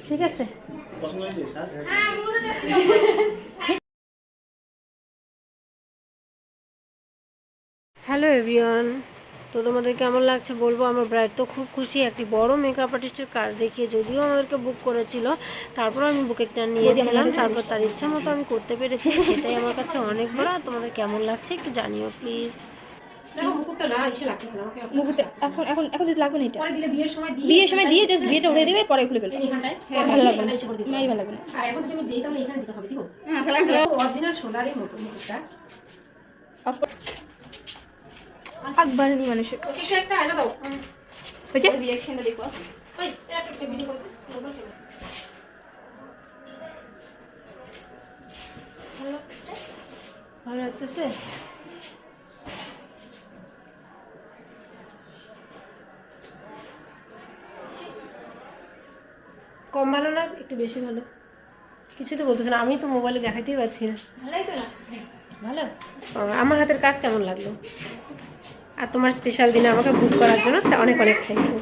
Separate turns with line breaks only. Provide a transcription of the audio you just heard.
ঠিক আছে। Hello everyone, তো তোমাদের কেমন লাগছে বলবো। আমার ব্রাইড তো খুব খুশি, একটি বড় মেকআপ আর্টিস্টের কাজ দেখিয়ে, যদিও আমাদেরকে বুক করেছিল, তারপর আমি বুকেটটা নিয়েছিলাম, তারপর তার ইচ্ছা মতো আমি করতে পেরেছি, সেটাই আমার কাছে অনেক বড়। আর তোমাদের কেমন লাগছে একটু জানিও প্লিজ।
এখন এখন এখন দিতে লাগবে না, এটা বিয়ের সময় দিয়ে জাস্ট বিয়েটা উড়ে দেবে, পরে খুলে ফেলবে। ভালো লাগবে না, মাই ভালো লাগবে না।
আর এখন যদি আমি দেই তাহলে এখানে দিতে হবে, ঠিক আছে? হ্যাঁ, তাহলে অরিজিনাল সোলারই মুকুটটা।
আকবর মানুষ
কিছু একটা আইনা দাও।
হয়েছে রিঅ্যাকশনটা দেখো।
ওই এটা একটা ভিডিও করতে ভালো লাগতেছে। কম ভালো না একটু বেশি ভালো? কিছু তো বলতেছে না, আমি তো মোবাইলে দেখাতেই পাচ্ছি না। ভালোই তো না? ভালো। আমার হাতের কাজ কেমন লাগলো? আর তোমার স্পেশাল দিনে আমাকে বুক করার জন্য অনেক অনেক থ্যাংক ইউ।